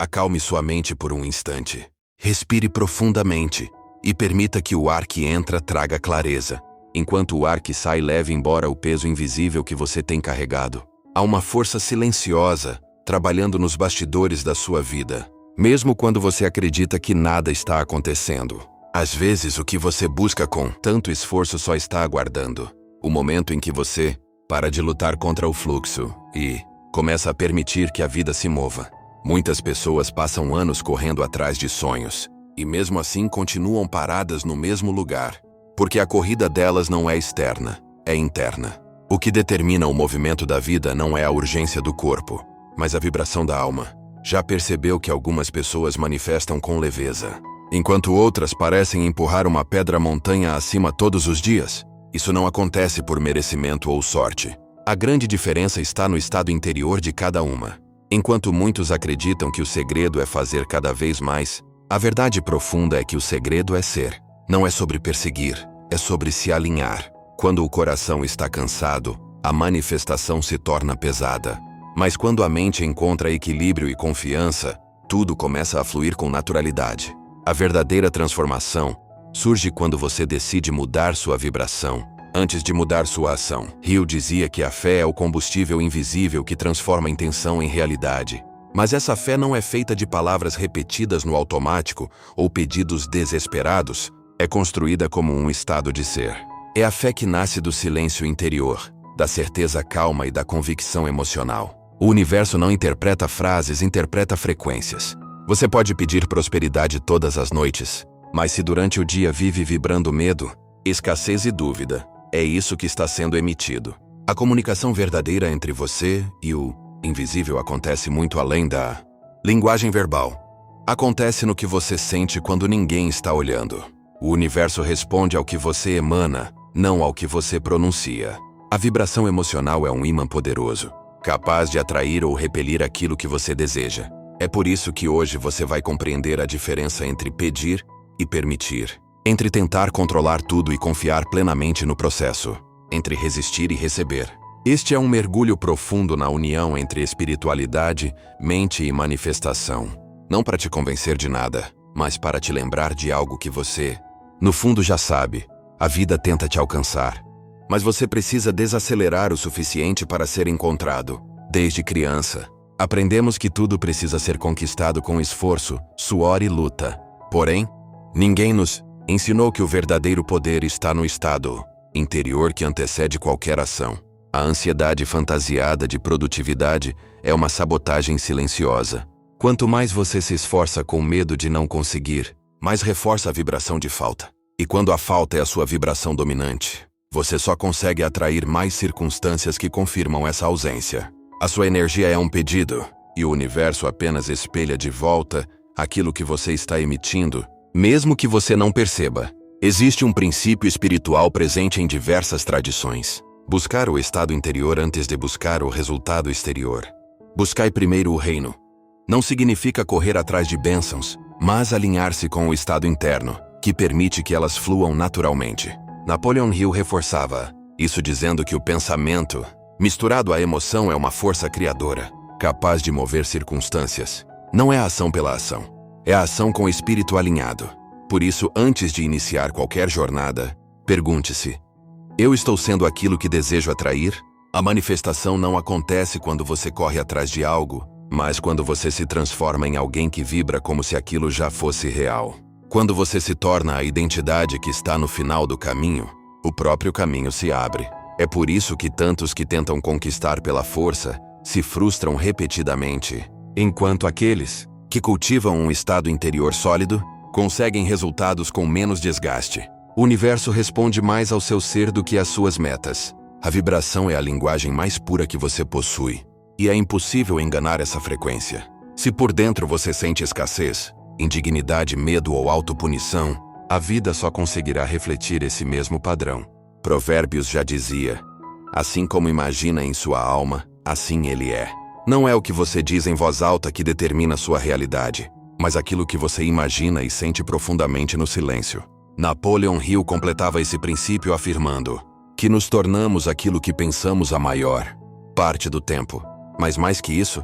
Acalme sua mente por um instante. Respire profundamente e permita que o ar que entra traga clareza, enquanto o ar que sai leve embora o peso invisível que você tem carregado. Há uma força silenciosa trabalhando nos bastidores da sua vida, mesmo quando você acredita que nada está acontecendo. Às vezes, o que você busca com tanto esforço só está aguardando o momento em que você para de lutar contra o fluxo e começa a permitir que a vida se mova. Muitas pessoas passam anos correndo atrás de sonhos e mesmo assim continuam paradas no mesmo lugar, porque a corrida delas não é externa, é interna. O que determina o movimento da vida não é a urgência do corpo, mas a vibração da alma. Já percebeu que algumas pessoas manifestam com leveza, enquanto outras parecem empurrar uma pedra montanha acima todos os dias? Isso não acontece por merecimento ou sorte. A grande diferença está no estado interior de cada uma. Enquanto muitos acreditam que o segredo é fazer cada vez mais, a verdade profunda é que o segredo é ser. Não é sobre perseguir, é sobre se alinhar. Quando o coração está cansado, a manifestação se torna pesada. Mas quando a mente encontra equilíbrio e confiança, tudo começa a fluir com naturalidade. A verdadeira transformação surge quando você decide mudar sua vibração antes de mudar sua ação. Hill dizia que a fé é o combustível invisível que transforma a intenção em realidade. Mas essa fé não é feita de palavras repetidas no automático ou pedidos desesperados. É construída como um estado de ser. É a fé que nasce do silêncio interior, da certeza calma e da convicção emocional. O universo não interpreta frases, interpreta frequências. Você pode pedir prosperidade todas as noites, mas se durante o dia vive vibrando medo, escassez e dúvida, é isso que está sendo emitido. A comunicação verdadeira entre você e o invisível acontece muito além da linguagem verbal. Acontece no que você sente quando ninguém está olhando. O universo responde ao que você emana, não ao que você pronuncia. A vibração emocional é um ímã poderoso, capaz de atrair ou repelir aquilo que você deseja. É por isso que hoje você vai compreender a diferença entre pedir e permitir, entre tentar controlar tudo e confiar plenamente no processo, entre resistir e receber. Este é um mergulho profundo na união entre espiritualidade, mente e manifestação. Não para te convencer de nada, mas para te lembrar de algo que você, no fundo, já sabe. A vida tenta te alcançar, mas você precisa desacelerar o suficiente para ser encontrado. Desde criança, aprendemos que tudo precisa ser conquistado com esforço, suor e luta. Porém, ninguém nos ensinou que o verdadeiro poder está no estado interior que antecede qualquer ação. A ansiedade fantasiada de produtividade é uma sabotagem silenciosa. Quanto mais você se esforça com medo de não conseguir, mais reforça a vibração de falta. E quando a falta é a sua vibração dominante, você só consegue atrair mais circunstâncias que confirmam essa ausência. A sua energia é um pedido, e o universo apenas espelha de volta aquilo que você está emitindo, mesmo que você não perceba. Existe um princípio espiritual presente em diversas tradições. Buscar o estado interior antes de buscar o resultado exterior. Buscai primeiro o reino. Não significa correr atrás de bênçãos, mas alinhar-se com o estado interno, que permite que elas fluam naturalmente. Napoleon Hill reforçava isso dizendo que o pensamento, misturado à emoção, é uma força criadora, capaz de mover circunstâncias. Não é a ação pela ação, é a ação com o espírito alinhado. Por isso, antes de iniciar qualquer jornada, pergunte-se: eu estou sendo aquilo que desejo atrair? A manifestação não acontece quando você corre atrás de algo, mas quando você se transforma em alguém que vibra como se aquilo já fosse real. Quando você se torna a identidade que está no final do caminho, o próprio caminho se abre. É por isso que tantos que tentam conquistar pela força se frustram repetidamente, enquanto aqueles que cultivam um estado interior sólido conseguem resultados com menos desgaste. O universo responde mais ao seu ser do que às suas metas. A vibração é a linguagem mais pura que você possui, e é impossível enganar essa frequência. Se por dentro você sente escassez, indignidade, medo ou autopunição, a vida só conseguirá refletir esse mesmo padrão. Provérbios já dizia: assim como imagina em sua alma, assim ele é. Não é o que você diz em voz alta que determina sua realidade, mas aquilo que você imagina e sente profundamente no silêncio. Napoleon Hill completava esse princípio afirmando que nos tornamos aquilo que pensamos a maior parte do tempo. Mas mais que isso,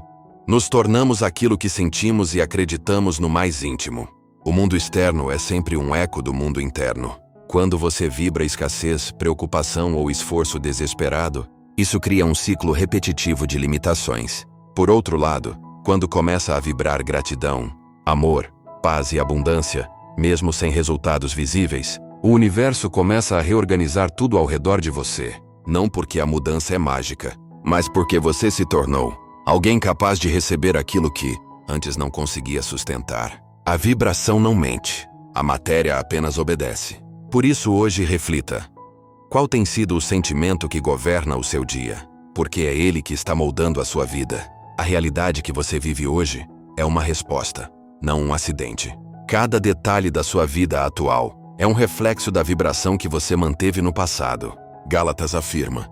Nos tornamos aquilo que sentimos e acreditamos no mais íntimo. O mundo externo é sempre um eco do mundo interno. Quando você vibra escassez, preocupação ou esforço desesperado, isso cria um ciclo repetitivo de limitações. Por outro lado, quando começa a vibrar gratidão, amor, paz e abundância, mesmo sem resultados visíveis, o universo começa a reorganizar tudo ao redor de você. Não porque a mudança é mágica, mas porque você se tornou alguém capaz de receber aquilo que antes não conseguia sustentar. A vibração não mente, a matéria apenas obedece. Por isso hoje reflita. Qual tem sido o sentimento que governa o seu dia? Porque é ele que está moldando a sua vida. A realidade que você vive hoje é uma resposta, não um acidente. Cada detalhe da sua vida atual é um reflexo da vibração que você manteve no passado. Gálatas afirma: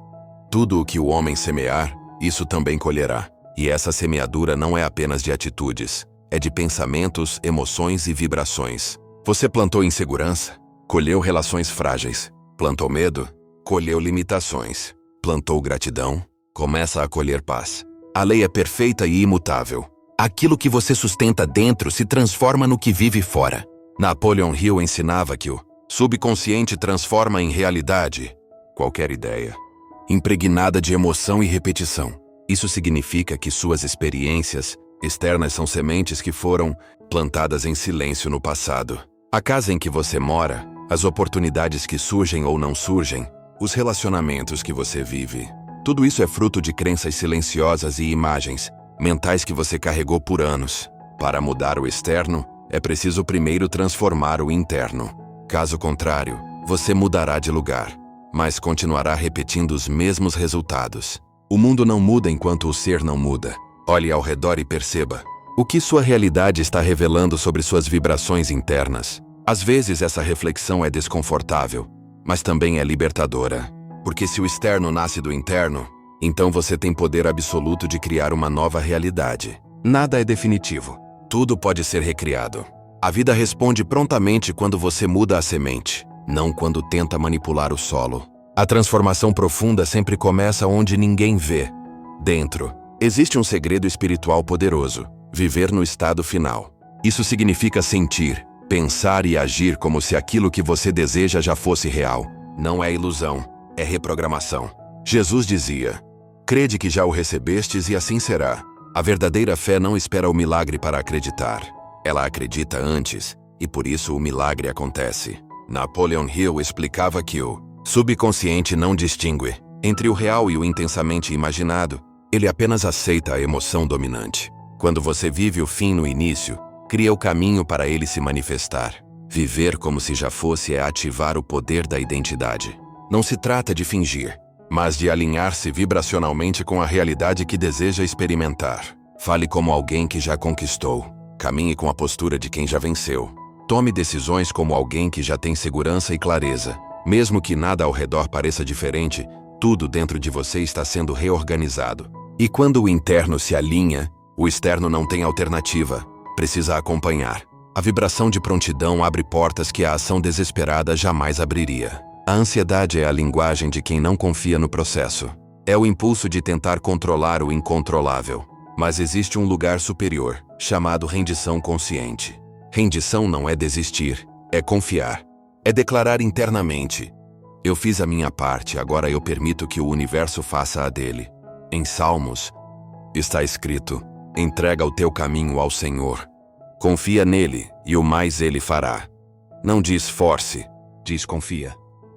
tudo o que o homem semear, isso também colherá. E essa semeadura não é apenas de atitudes, é de pensamentos, emoções e vibrações. Você plantou insegurança? Colheu relações frágeis. Plantou medo? Colheu limitações. Plantou gratidão? Começa a colher paz. A lei é perfeita e imutável. Aquilo que você sustenta dentro se transforma no que vive fora. Napoleon Hill ensinava que o subconsciente transforma em realidade qualquer ideia, impregnada de emoção e repetição. Isso significa que suas experiências externas são sementes que foram plantadas em silêncio no passado. A casa em que você mora, as oportunidades que surgem ou não surgem, os relacionamentos que você vive. Tudo isso é fruto de crenças silenciosas e imagens mentais que você carregou por anos. Para mudar o externo, é preciso primeiro transformar o interno. Caso contrário, você mudará de lugar, mas continuará repetindo os mesmos resultados. O mundo não muda enquanto o ser não muda. Olhe ao redor e perceba o que sua realidade está revelando sobre suas vibrações internas. Às vezes essa reflexão é desconfortável, mas também é libertadora. Porque se o externo nasce do interno, então você tem poder absoluto de criar uma nova realidade. Nada é definitivo. Tudo pode ser recriado. A vida responde prontamente quando você muda a semente, não quando tenta manipular o solo. A transformação profunda sempre começa onde ninguém vê. Dentro, existe um segredo espiritual poderoso: viver no estado final. Isso significa sentir, pensar e agir como se aquilo que você deseja já fosse real. Não é ilusão, é reprogramação. Jesus dizia: crede que já o recebestes e assim será. A verdadeira fé não espera o milagre para acreditar. Ela acredita antes, e por isso o milagre acontece. Napoleon Hill explicava que o subconsciente não distingue entre o real e o intensamente imaginado. Ele apenas aceita a emoção dominante. Quando você vive o fim no início, cria o caminho para ele se manifestar. Viver como se já fosse é ativar o poder da identidade. Não se trata de fingir, mas de alinhar-se vibracionalmente com a realidade que deseja experimentar. Fale como alguém que já conquistou. Caminhe com a postura de quem já venceu. Tome decisões como alguém que já tem segurança e clareza. Mesmo que nada ao redor pareça diferente, tudo dentro de você está sendo reorganizado. E quando o interno se alinha, o externo não tem alternativa. Precisa acompanhar. A vibração de prontidão abre portas que a ação desesperada jamais abriria. A ansiedade é a linguagem de quem não confia no processo. É o impulso de tentar controlar o incontrolável. Mas existe um lugar superior, chamado rendição consciente. Rendição não é desistir, é confiar. É declarar internamente: eu fiz a minha parte, agora eu permito que o universo faça a dele. Em Salmos, está escrito: entrega o teu caminho ao Senhor. Confia nele, e o mais ele fará. Não diz force, diz confia.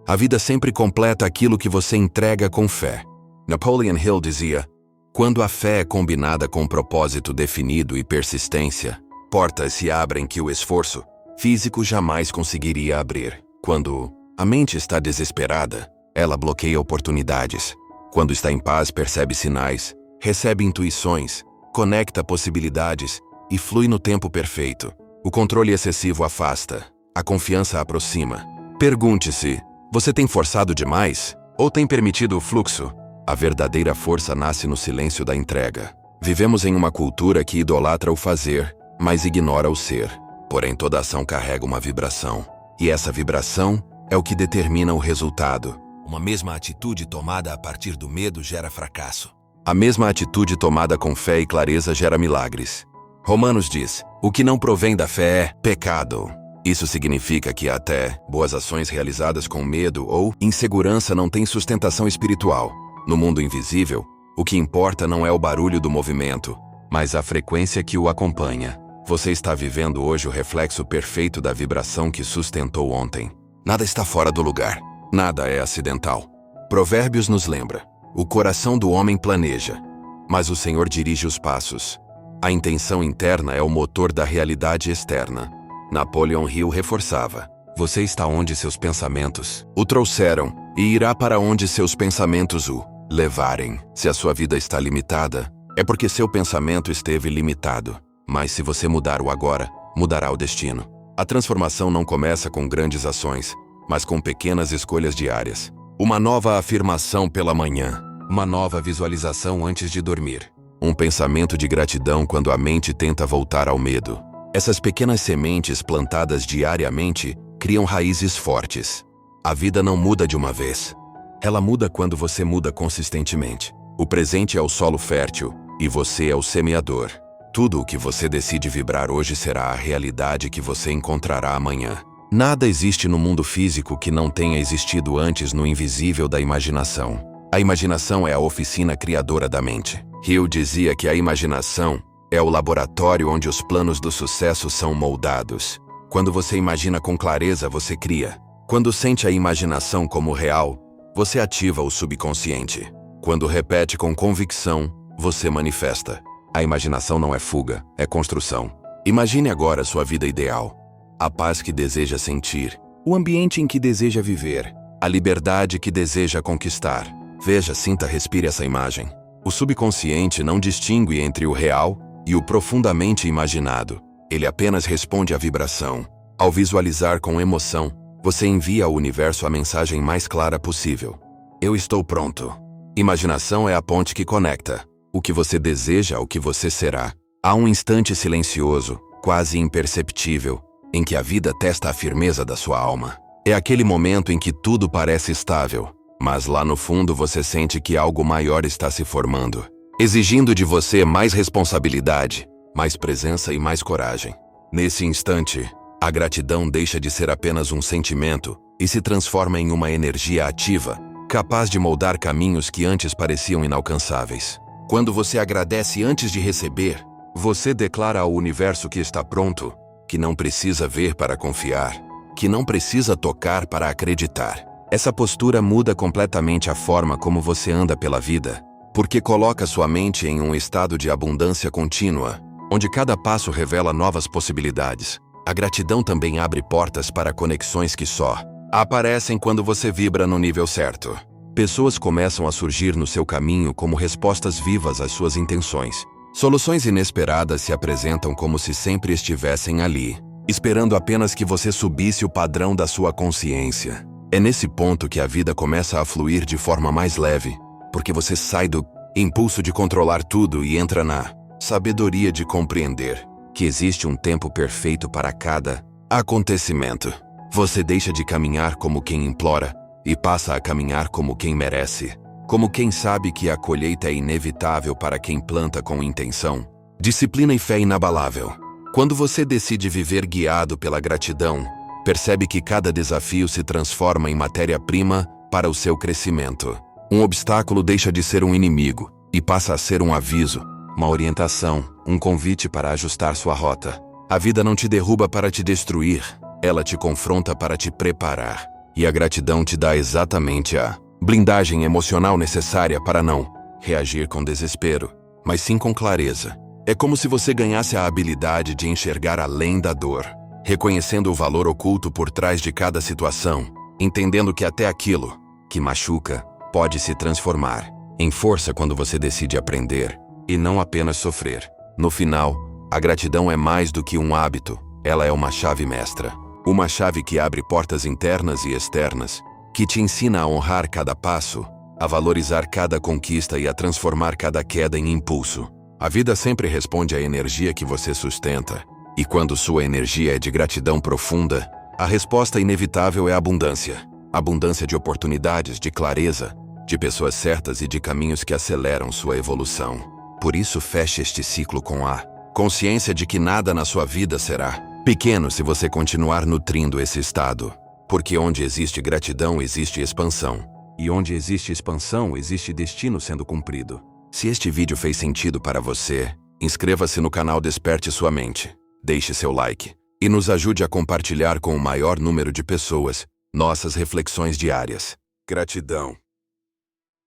A vida sempre completa aquilo que você entrega com fé. Napoleon Hill dizia: quando a fé é combinada com propósito definido e persistência, portas se abrem que o esforço físico jamais conseguiria abrir. Quando a mente está desesperada, ela bloqueia oportunidades. Quando está em paz, percebe sinais, recebe intuições, conecta possibilidades e flui no tempo perfeito. O controle excessivo afasta, a confiança aproxima. Pergunte-se: você tem forçado demais? Ou tem permitido o fluxo? A verdadeira força nasce no silêncio da entrega. Vivemos em uma cultura que idolatra o fazer, mas ignora o ser. Porém, toda ação carrega uma vibração. E essa vibração é o que determina o resultado. Uma mesma atitude tomada a partir do medo gera fracasso. A mesma atitude tomada com fé e clareza gera milagres. Romanos diz: o que não provém da fé é pecado. Isso significa que até boas ações realizadas com medo ou insegurança não têm sustentação espiritual. No mundo invisível, o que importa não é o barulho do movimento, mas a frequência que o acompanha. Você está vivendo hoje o reflexo perfeito da vibração que sustentou ontem. Nada está fora do lugar. Nada é acidental. Provérbios nos lembra: o coração do homem planeja, mas o Senhor dirige os passos. A intenção interna é o motor da realidade externa. Napoleon Hill reforçava: você está onde seus pensamentos o trouxeram e irá para onde seus pensamentos o levarem. Se a sua vida está limitada, é porque seu pensamento esteve limitado. Mas se você mudar o agora, mudará o destino. A transformação não começa com grandes ações, mas com pequenas escolhas diárias. Uma nova afirmação pela manhã, uma nova visualização antes de dormir, um pensamento de gratidão quando a mente tenta voltar ao medo. Essas pequenas sementes plantadas diariamente criam raízes fortes. A vida não muda de uma vez. Ela muda quando você muda consistentemente. O presente é o solo fértil e você é o semeador. Tudo o que você decide vibrar hoje será a realidade que você encontrará amanhã. Nada existe no mundo físico que não tenha existido antes no invisível da imaginação. A imaginação é a oficina criadora da mente. Hill dizia que a imaginação é o laboratório onde os planos do sucesso são moldados. Quando você imagina com clareza, você cria. Quando sente a imaginação como real, você ativa o subconsciente. Quando repete com convicção, você manifesta. A imaginação não é fuga, é construção. Imagine agora sua vida ideal. A paz que deseja sentir, o ambiente em que deseja viver, a liberdade que deseja conquistar. Veja, sinta, respire essa imagem. O subconsciente não distingue entre o real e o profundamente imaginado. Ele apenas responde à vibração. Ao visualizar com emoção, você envia ao universo a mensagem mais clara possível: eu estou pronto. Imaginação é a ponte que conecta o que você deseja ao que você será. Há um instante silencioso, quase imperceptível, em que a vida testa a firmeza da sua alma. É aquele momento em que tudo parece estável, mas lá no fundo você sente que algo maior está se formando, exigindo de você mais responsabilidade, mais presença e mais coragem. Nesse instante, a gratidão deixa de ser apenas um sentimento e se transforma em uma energia ativa, capaz de moldar caminhos que antes pareciam inalcançáveis. Quando você agradece antes de receber, você declara ao universo que está pronto, que não precisa ver para confiar, que não precisa tocar para acreditar. Essa postura muda completamente a forma como você anda pela vida, porque coloca sua mente em um estado de abundância contínua, onde cada passo revela novas possibilidades. A gratidão também abre portas para conexões que só aparecem quando você vibra no nível certo. Pessoas começam a surgir no seu caminho como respostas vivas às suas intenções. Soluções inesperadas se apresentam como se sempre estivessem ali, esperando apenas que você subisse o padrão da sua consciência. É nesse ponto que a vida começa a fluir de forma mais leve, porque você sai do impulso de controlar tudo e entra na sabedoria de compreender que existe um tempo perfeito para cada acontecimento. Você deixa de caminhar como quem implora e passa a caminhar como quem merece, como quem sabe que a colheita é inevitável para quem planta com intenção, disciplina e fé inabalável. Quando você decide viver guiado pela gratidão, percebe que cada desafio se transforma em matéria-prima para o seu crescimento. Um obstáculo deixa de ser um inimigo e passa a ser um aviso, uma orientação, um convite para ajustar sua rota. A vida não te derruba para te destruir, ela te confronta para te preparar. E a gratidão te dá exatamente a blindagem emocional necessária para não reagir com desespero, mas sim com clareza. É como se você ganhasse a habilidade de enxergar além da dor, reconhecendo o valor oculto por trás de cada situação, entendendo que até aquilo que machuca pode se transformar em força quando você decide aprender e não apenas sofrer. No final, a gratidão é mais do que um hábito, ela é uma chave mestra. Uma chave que abre portas internas e externas, que te ensina a honrar cada passo, a valorizar cada conquista e a transformar cada queda em impulso. A vida sempre responde à energia que você sustenta, e quando sua energia é de gratidão profunda, a resposta inevitável é abundância. Abundância de oportunidades, de clareza, de pessoas certas e de caminhos que aceleram sua evolução. Por isso, feche este ciclo com a consciência de que nada na sua vida será pequeno se você continuar nutrindo esse estado. Porque onde existe gratidão, existe expansão. E onde existe expansão, existe destino sendo cumprido. Se este vídeo fez sentido para você, inscreva-se no canal Desperte Sua Mente. Deixe seu like e nos ajude a compartilhar com o maior número de pessoas nossas reflexões diárias. Gratidão.